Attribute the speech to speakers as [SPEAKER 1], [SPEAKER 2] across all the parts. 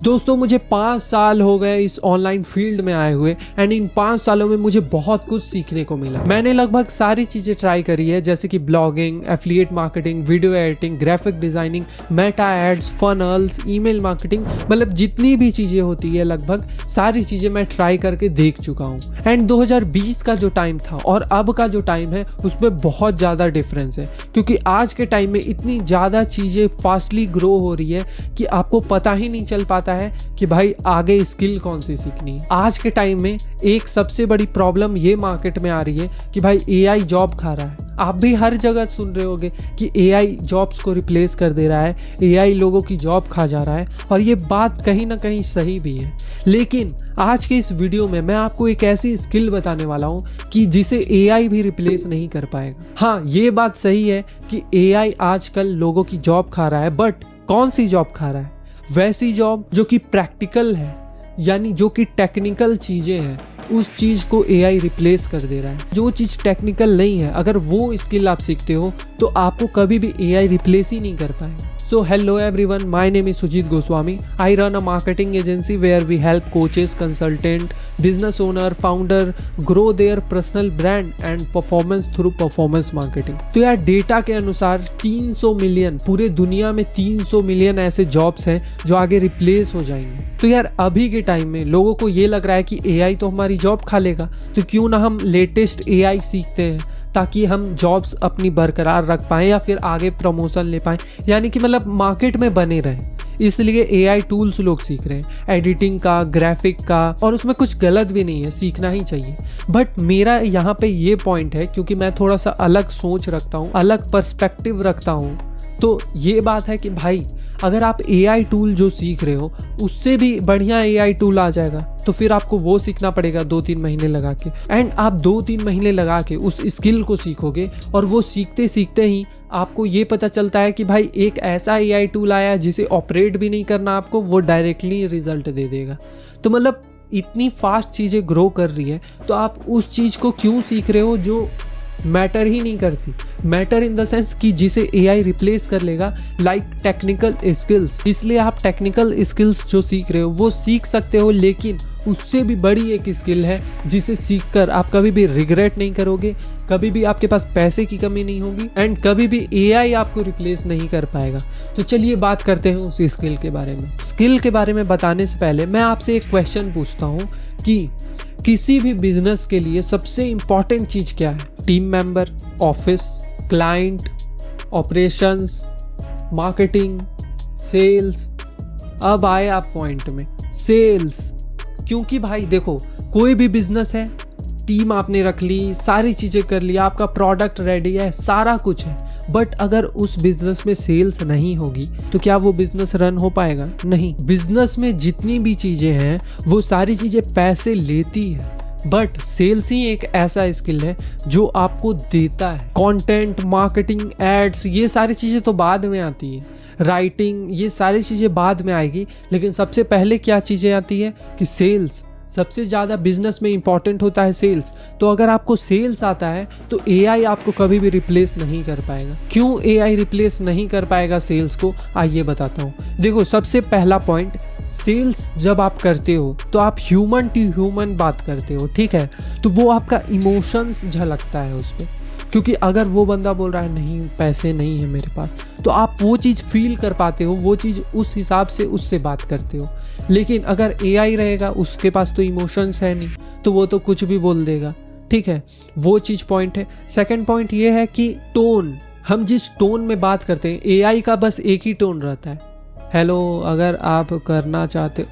[SPEAKER 1] दोस्तों मुझे 5 साल हो गए इस ऑनलाइन फील्ड में आए हुए एंड इन 5 सालों में मुझे बहुत कुछ सीखने को मिला। मैंने लगभग सारी चीज़ें ट्राई करी है, जैसे कि blogging, affiliate marketing, video editing, graphic designing, Meta ads, funnels, email marketing, मतलब जितनी भी चीज़ें होती है लगभग सारी चीज़ें मैं ट्राई करके देख चुका हूँ। एंड 2020 का जो टाइम था और अब का जो टाइम है उसमें बहुत ज़्यादा डिफरेंस है, क्योंकि आज के टाइम में इतनी ज़्यादा चीज़ें फास्टली ग्रो हो रही है कि आपको पता ही नहीं चल पाता है कि भाई आगे स्किल कौन सी सीखनी है। आज के टाइम में एक सबसे बड़ी प्रॉब्लम ये मार्केट में आ रही है कि भाई एआई जॉब खा रहा है। आप भी हर जगह सुन रहे होगे कि एआई जॉब्स को रिप्लेस कर दे रहा है, एआई लोगों की जॉब खा जा रहा है, और ये बात कहीं ना कहीं सही भी है। लेकिन आज के इस वीडियो में मैं आपको एक ऐसी स्किल बताने वाला हूँ कि जिसे एआई भी रिप्लेस नहीं कर पाएगा। हाँ, ये बात सही है कि एआई आजकल लोगों की जॉब खा रहा है, बट कौन सी जॉब खा रहा है? वैसी जॉब जो कि प्रैक्टिकल है, यानी जो कि टेक्निकल चीज़ें हैं, उस चीज़ को एआई रिप्लेस कर दे रहा है। जो चीज़ टेक्निकल नहीं है, अगर वो स्किल आप सीखते हो तो आपको कभी भी एआई रिप्लेस ही नहीं कर पाएगा। So hello everyone, my name is Sujit Goswami. I run a marketing agency where we help coaches, consultant, business owner, founder grow their personal brand and performance through performance marketing. तो यार data के अनुसार 300 million, पूरे दुनिया में 300 million ऐसे jobs हैं जो आगे रिप्लेस हो जाएंगे। तो यार अभी के टाइम में लोगों को ये लग रहा है कि एआई तो हमारी जॉब खा लेगा, तो क्यों ना हम लेटेस्ट एआई सीखते हैं ताकि हम जॉब्स अपनी बरकरार रख पाएँ या फिर आगे प्रमोशन ले पाएँ, यानी कि मतलब मार्केट में बने रहें। इसलिए एआई टूल्स लोग सीख रहे हैं, एडिटिंग का, ग्राफिक का, और उसमें कुछ गलत भी नहीं है, सीखना ही चाहिए। बट मेरा यहाँ पे ये पॉइंट है, क्योंकि मैं थोड़ा सा अलग सोच रखता हूँ, अलग पर्सपेक्टिव रखता हूँ, तो ये बात है कि भाई अगर आप एआई टूल जो सीख रहे हो उससे भी बढ़िया एआई टूल आ जाएगा तो फिर आपको वो सीखना पड़ेगा 2-3 महीने लगा के। एंड आप 2-3 महीने लगा के उस स्किल को सीखोगे, और वो सीखते सीखते ही आपको ये पता चलता है कि भाई एक ऐसा एआई टूल आया जिसे ऑपरेट भी नहीं करना आपको, वो डायरेक्टली रिजल्ट दे देगा। तो मतलब इतनी फास्ट चीज़ें ग्रो कर रही है, तो आप उस चीज़ को क्यों सीख रहे हो जो मैटर ही नहीं करती? मैटर इन द सेंस कि जिसे एआई रिप्लेस कर लेगा, लाइक टेक्निकल स्किल्स। इसलिए आप टेक्निकल स्किल्स जो सीख रहे हो वो सीख सकते हो, लेकिन उससे भी बड़ी एक स्किल है जिसे सीखकर आप कभी भी रिग्रेट नहीं करोगे, कभी भी आपके पास पैसे की कमी नहीं होगी, एंड कभी भी एआई आपको रिप्लेस नहीं कर पाएगा। तो चलिए बात करते हैं उस स्किल के बारे में। स्किल के बारे में बताने से पहले मैं आपसे एक क्वेश्चन पूछता हूँ कि किसी भी बिजनेस के लिए सबसे इंपॉर्टेंट चीज़ क्या है? Team member, office, client, operations, marketing, sales. अब आए आप पॉइंट में, सेल्स। क्योंकि भाई देखो, कोई भी बिजनेस है, टीम आपने रख ली, सारी चीज़ें कर ली, आपका प्रोडक्ट रेडी है, सारा कुछ है, बट अगर उस बिजनेस में सेल्स नहीं होगी तो क्या वो बिजनेस रन हो पाएगा? नहीं। बिजनेस में जितनी भी चीज़ें हैं वो सारी चीज़ें पैसे लेती है, बट सेल्स ही एक ऐसा स्किल है जो आपको देता है। कंटेंट, मार्केटिंग, एड्स, ये सारी चीज़ें तो बाद में आती है, राइटिंग, ये सारी चीज़ें बाद में आएगी, लेकिन सबसे पहले क्या चीज़ें आती है कि सेल्स। सबसे ज़्यादा बिजनेस में इंपॉर्टेंट होता है सेल्स। तो अगर आपको सेल्स आता है तो एआई आपको कभी भी रिप्लेस नहीं कर पाएगा। क्यों एआई रिप्लेस नहीं कर पाएगा सेल्स को? आइए बताता हूँ। देखो, सबसे पहला पॉइंट, सेल्स जब आप करते हो तो आप ह्यूमन टू ह्यूमन बात करते हो, ठीक है? तो वो आपका इमोशंस झलकता है उस पर, क्योंकि अगर वो बंदा बोल रहा है नहीं पैसे नहीं है मेरे पास, तो आप वो चीज़ फील कर पाते हो, वो चीज़ उस हिसाब से उससे बात करते हो। लेकिन अगर एआई रहेगा, उसके पास तो इमोशंस है नहीं, तो वो तो कुछ भी बोल देगा, ठीक है? वो चीज़ पॉइंट है। सेकंड पॉइंट ये है कि टोन। हम जिस टोन में बात करते हैं, एआई का बस एक ही टोन रहता है, हेलो अगर आप करना चाहते,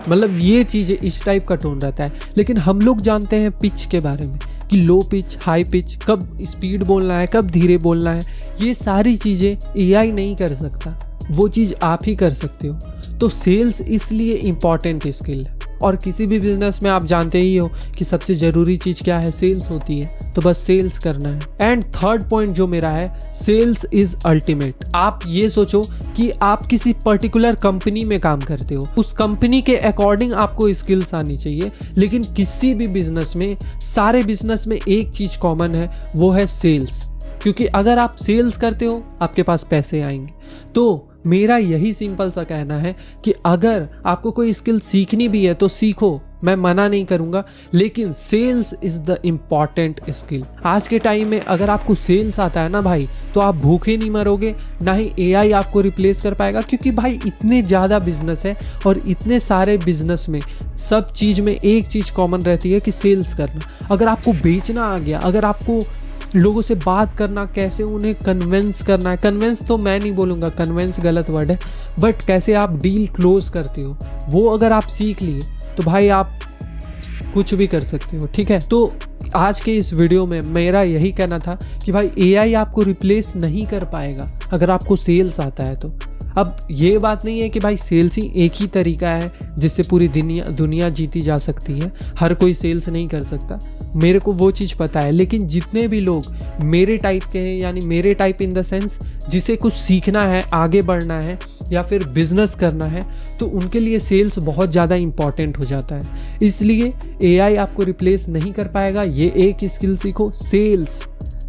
[SPEAKER 1] मतलब ये चीज़ें इस टाइप का टोन रहता है। लेकिन हम लोग जानते हैं पिच के बारे में कि लो पिच, हाई पिच, कब स्पीड बोलना है, कब धीरे बोलना है, ये सारी चीज़ें एआई नहीं कर सकता, वो चीज़ आप ही कर सकते हो। तो सेल्स इसलिए इम्पॉर्टेंट स्किल है, और किसी भी बिजनेस में आप जानते ही हो कि सबसे ज़रूरी चीज़ क्या है? सेल्स होती है, तो बस सेल्स करना है। एंड थर्ड पॉइंट जो मेरा है, सेल्स इज़ अल्टीमेट। आप ये सोचो कि आप किसी पर्टिकुलर कंपनी में काम करते हो, उस कंपनी के अकॉर्डिंग आपको स्किल्स आनी चाहिए, लेकिन किसी भी बिजनेस में, सारे बिजनेस में एक चीज़ कॉमन है, वो है सेल्स। क्योंकि अगर आप सेल्स करते हो आपके पास पैसे आएंगे। तो मेरा यही सिंपल सा कहना है कि अगर आपको कोई स्किल सीखनी भी है तो सीखो, मैं मना नहीं करूंगा, लेकिन sales is the important skill. आज के टाइम में अगर आपको सेल्स आता है ना भाई, तो आप भूखे नहीं मरोगे, ना ही एआई आपको रिप्लेस कर पाएगा, क्योंकि भाई इतने ज़्यादा बिजनेस है और इतने सारे बिजनेस में सब चीज़ में एक चीज़ कॉमन रहती है कि सेल्स करना। अगर आपको बेचना आ गया, अगर आपको लोगों से बात करना, कैसे उन्हें कन्विंस करना है, कन्विंस तो मैं नहीं बोलूँगा, कन्विंस गलत वर्ड है, बट कैसे आप डील क्लोज करते हो, वो अगर आप सीख लिए तो भाई आप कुछ भी कर सकते हो। ठीक है, तो आज के इस वीडियो में मेरा यही कहना था कि भाई एआई आपको रिप्लेस नहीं कर पाएगा अगर आपको सेल्स आता है तो। अब ये बात नहीं है कि भाई सेल्स ही एक ही तरीका है जिससे पूरी दुनिया जीती जा सकती है, हर कोई सेल्स नहीं कर सकता, मेरे को वो चीज़ पता है। लेकिन जितने भी लोग मेरे टाइप के हैं, यानी मेरे टाइप इन द सेंस जिसे कुछ सीखना है, आगे बढ़ना है या फिर बिजनेस करना है, तो उनके लिए सेल्स बहुत ज़्यादा इम्पॉर्टेंट हो जाता है। इसलिए एआई आपको रिप्लेस नहीं कर पाएगा, ये एक स्किल सीखो, सेल्स।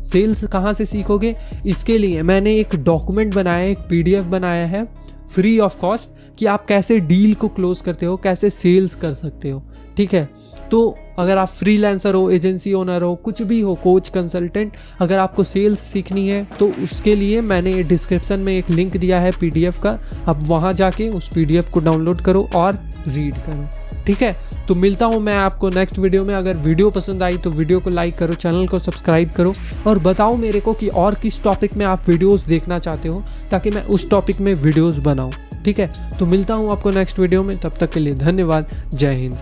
[SPEAKER 1] सेल्स कहाँ से सीखोगे, इसके लिए मैंने एक डॉक्यूमेंट बनाया है, एक पीडीएफ बनाया है फ्री ऑफ कॉस्ट, कि आप कैसे डील को क्लोज करते हो, कैसे सेल्स कर सकते हो। ठीक है, तो अगर आप फ्रीलांसर हो, एजेंसी ओनर हो, कुछ भी हो, कोच, कंसल्टेंट, अगर आपको सेल्स सीखनी है तो उसके लिए मैंने डिस्क्रिप्शन में एक लिंक दिया है पीडीएफ का, आप वहाँ जाके उस पीडीएफ को डाउनलोड करो और रीड करो। ठीक है, तो मिलता हूँ मैं आपको नेक्स्ट वीडियो में। अगर वीडियो पसंद आई तो वीडियो को लाइक करो, चैनल को सब्सक्राइब करो और बताओ मेरे को कि और किस टॉपिक में आप वीडियोस देखना चाहते हो, ताकि मैं उस टॉपिक में वीडियोस बनाऊँ। ठीक है, तो मिलता हूँ आपको नेक्स्ट वीडियो में, तब तक के लिए धन्यवाद, जय हिंद।